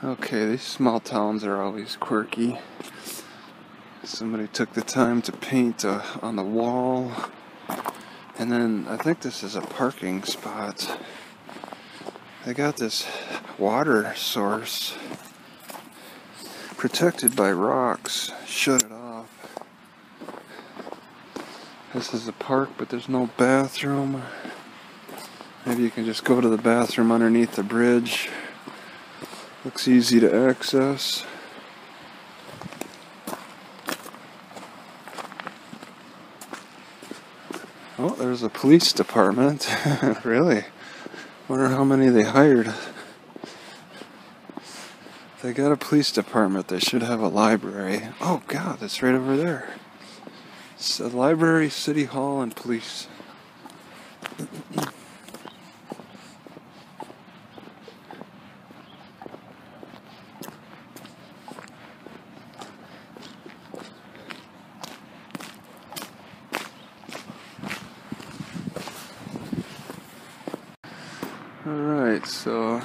Okay, these small towns are always quirky. Somebody took the time to paint on the wall. And then I think this is a parking spot. They got this water source protected by rocks. Shut it off. This is a park, but there's no bathroom. Maybe you can just go to the bathroom underneath the bridge. Looks easy to access. Oh, there's a police department. Really? Wonder how many they hired. They got a police department. They should have a library. Oh God, that's right over there. It's a library, city hall, and police. Alright, so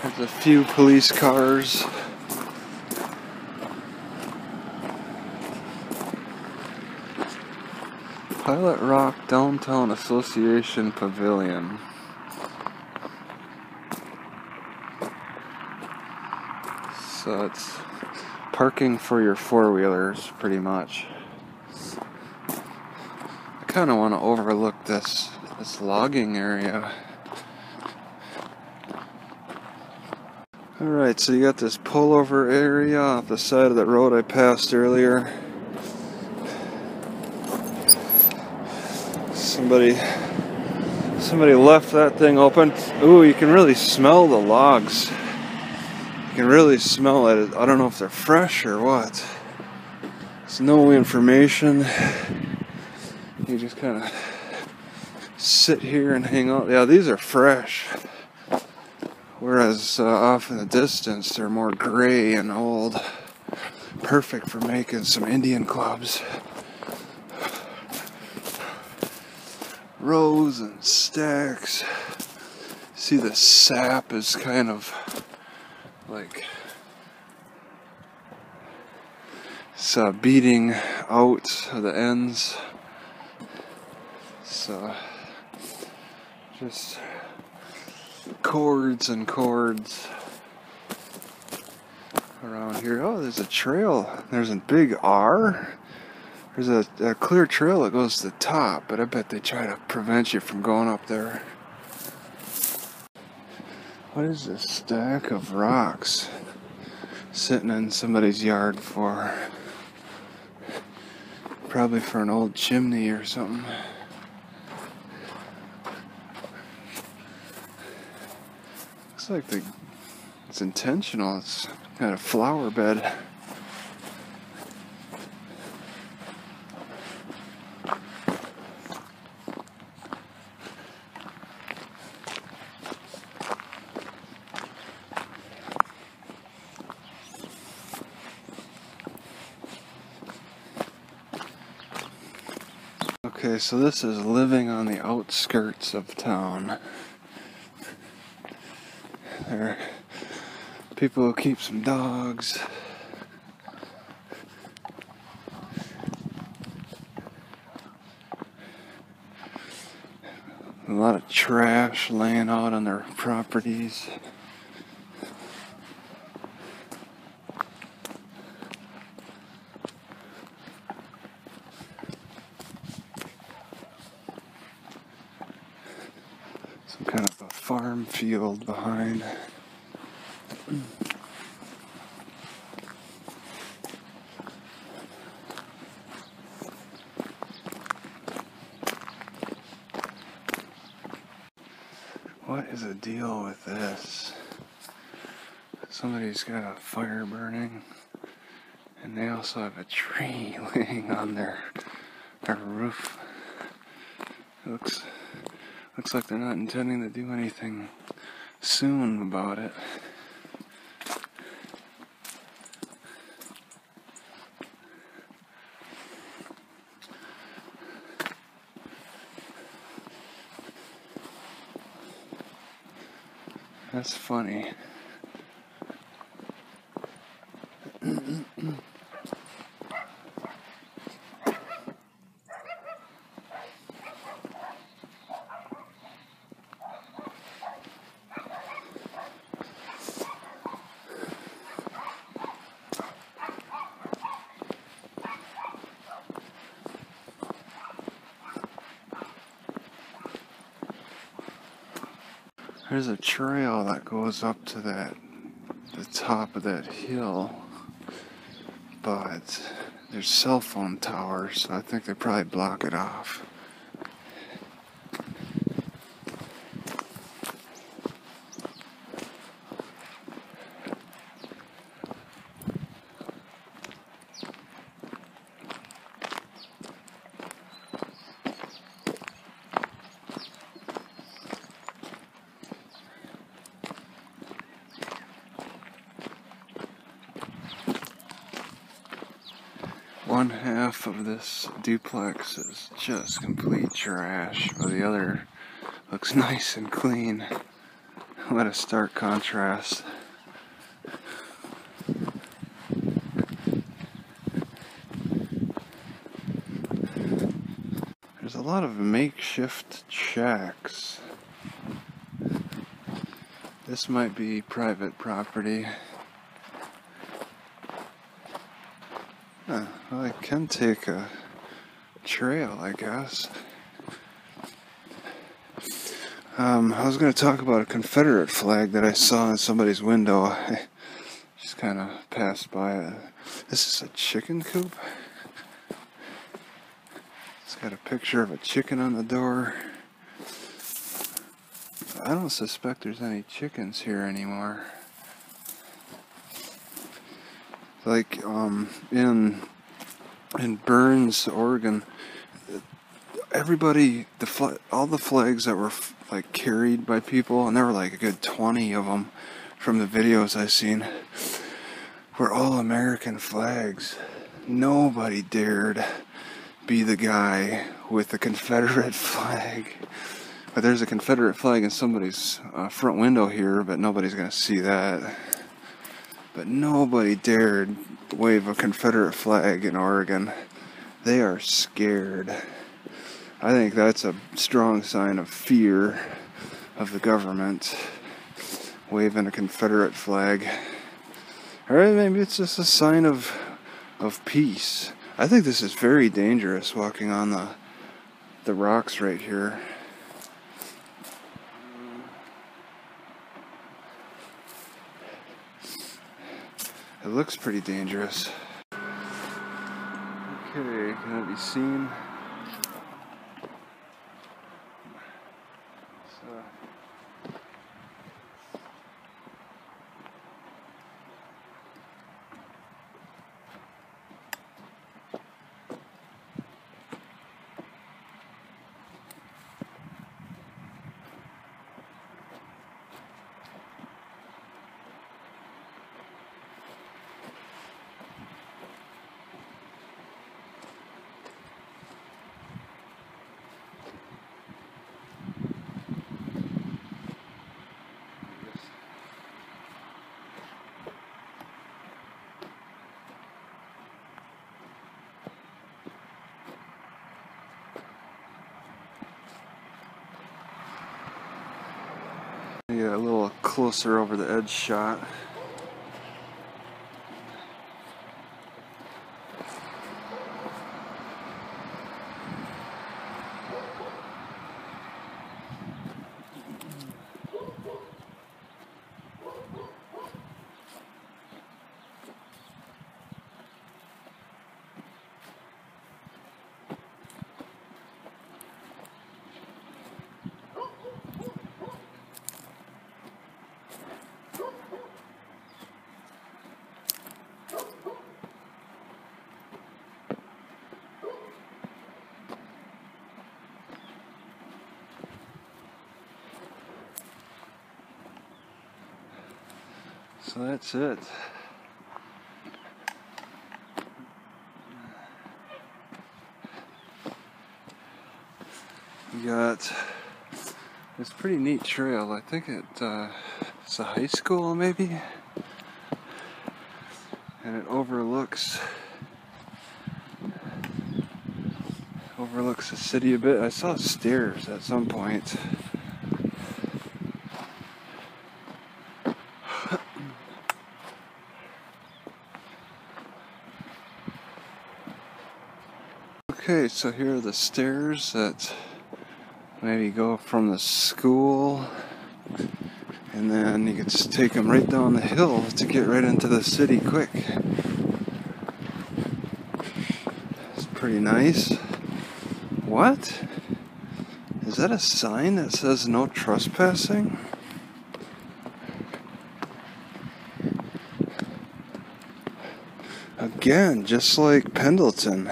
there's a few police cars. Pilot Rock Downtown Association Pavilion. So it's parking for your four-wheelers, pretty much. I kind of want to overlook this logging area. Alright, so you got this pullover area off the side of the road I passed earlier. Somebody left that thing open. Ooh, you can really smell the logs. You can really smell it. I don't know if they're fresh or what. There's no information. You just kind of sit here and hang out. Yeah, these are fresh. Whereas off in the distance, they're more gray and old. Perfect for making some Indian clubs. Rows and stacks. See, the sap is kind of like it's beating out of the ends. So just cords and cords around here. Oh, there's a trail. There's a big R. There's a clear trail that goes to the top, but I bet they try to prevent you from going up there. What is this stack of rocks sitting in somebody's yard for? Probably for an old chimney or something. Looks like it's intentional. It's got a flower bed. Okay, so this is living on the outskirts of town. There are people who keep some dogs. A lot of trash laying out on their properties. Some kind of a farm field behind. What is the deal with this? Somebody's got a fire burning, and they also have a tree laying on their roof. It looks like they're not intending to do anything soon about it. That's funny. There's a trail that goes up to the top of that hill, but there's cell phone towers, so I think they probably block it off. One half of this duplex is just complete trash, while the other looks nice and clean. What a stark contrast. There's a lot of makeshift shacks. This might be private property. Well, I can take a trail, I guess. I was going to talk about a Confederate flag that I saw in somebody's window. I just kind of passed by it. This is a chicken coop. It's got a picture of a chicken on the door. I don't suspect there's any chickens here anymore. Like in Burns, Oregon, everybody, all the flags that were like carried by people, and there were like a good 20 of them from the videos I've seen, were all American flags. Nobody dared be the guy with the Confederate flag. But there's a Confederate flag in somebody's front window here, but nobody's gonna see that. But nobody dared wave a Confederate flag in Oregon. They are scared. I think that's a strong sign of fear of the government, waving a Confederate flag. Or maybe it's just a sign of peace. I think this is very dangerous, walking on the rocks right here. It looks pretty dangerous. Okay, can it be seen? Yeah, a little closer over the edge shot. So that's it. We got this pretty neat trail. I think it's a high school maybe. and it overlooks the city a bit. I saw stairs at some point. Okay, so here are the stairs that maybe go from the school, and then you can just take them right down the hill to get right into the city quick. It's pretty nice. What? Is that a sign that says no trespassing? Again, just like Pendleton,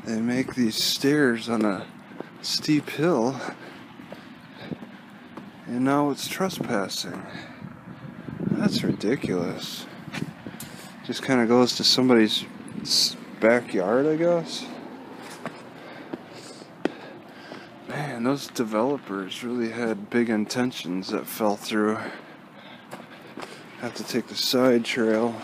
they make these stairs on a steep hill, and now it's trespassing. That's ridiculous. Just kind of goes to somebody's backyard, I guess. Man, those developers really had big intentions that fell through. Have to take the side trail.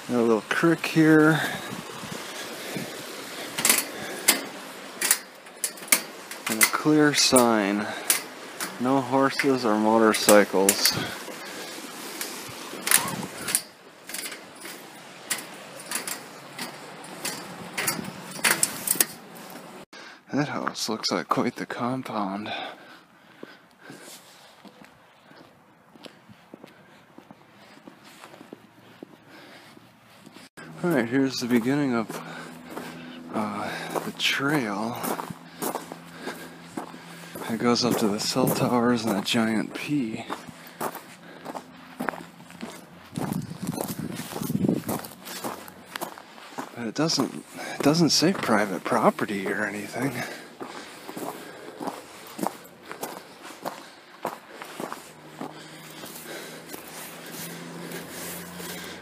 Got a little creek here. And a clear sign. No horses or motorcycles. That house looks like quite the compound. Alright, here's the beginning of the trail. It goes up to the cell towers and a giant P. But it doesn't say private property or anything.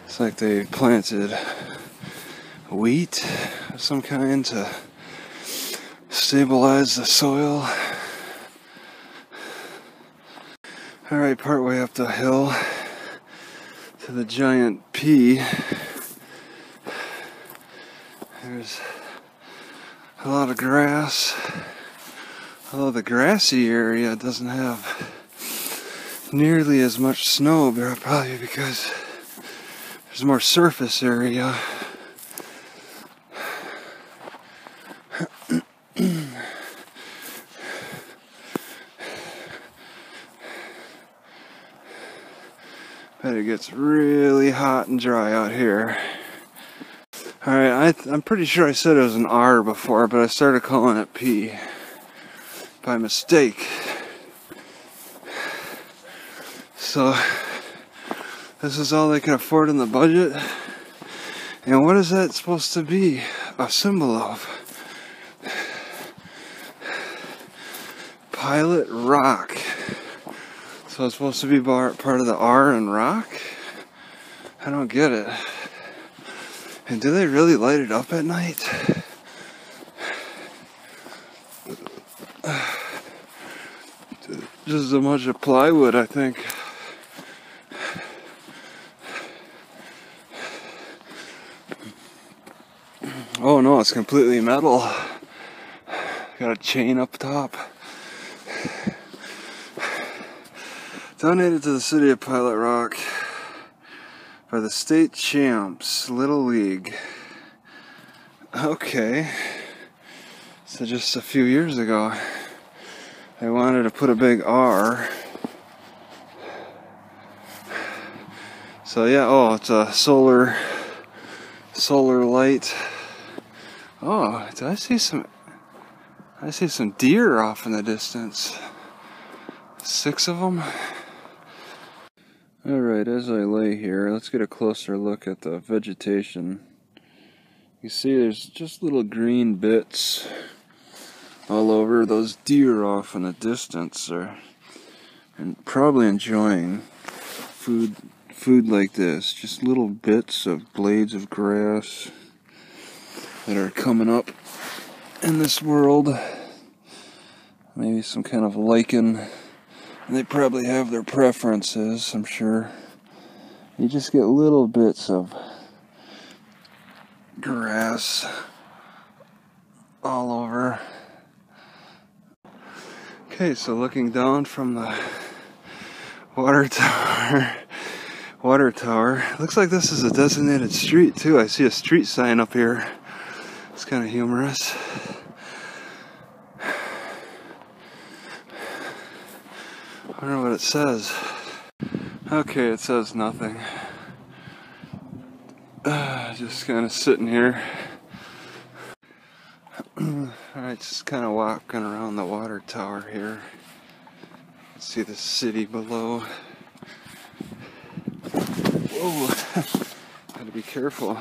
It's like they planted wheat of some kind to stabilize the soil. Alright, partway up the hill to the giant P. There's a lot of grass. Although the grassy area doesn't have nearly as much snow, probably because there's more surface area. Bet it gets really hot and dry out here. Alright, I'm pretty sure I said it was an R before, but I started calling it P by mistake. So, this is all they can afford in the budget. And what is that supposed to be a symbol of? Pilot Rock. So it's supposed to be part of the R and rock? I don't get it. And do they really light it up at night? Just a bunch of plywood, I think. Oh no, it's completely metal. Got a chain up top. Donated to the city of Pilot Rock by the state champs, Little League. Okay. So just a few years ago, they wanted to put a big R. So yeah, oh, it's a solar light. Oh, did I see some deer off in the distance. 6 of them. Alright, as I lay here, let's get a closer look at the vegetation. You see there's just little green bits all over. Those deer off in the distance are probably enjoying food like this. Just little bits of blades of grass that are coming up in this world. Maybe some kind of lichen. And they probably have their preferences, I'm sure. You just get little bits of grass all over. Okay, so looking down from the water tower, looks like this is a designated street too. I see a street sign up here. It's kind of humorous. I wonder what it says. Okay, it says nothing. Just kind of sitting here. Alright, just kind of walking around the water tower here. See the city below. Whoa, gotta be careful.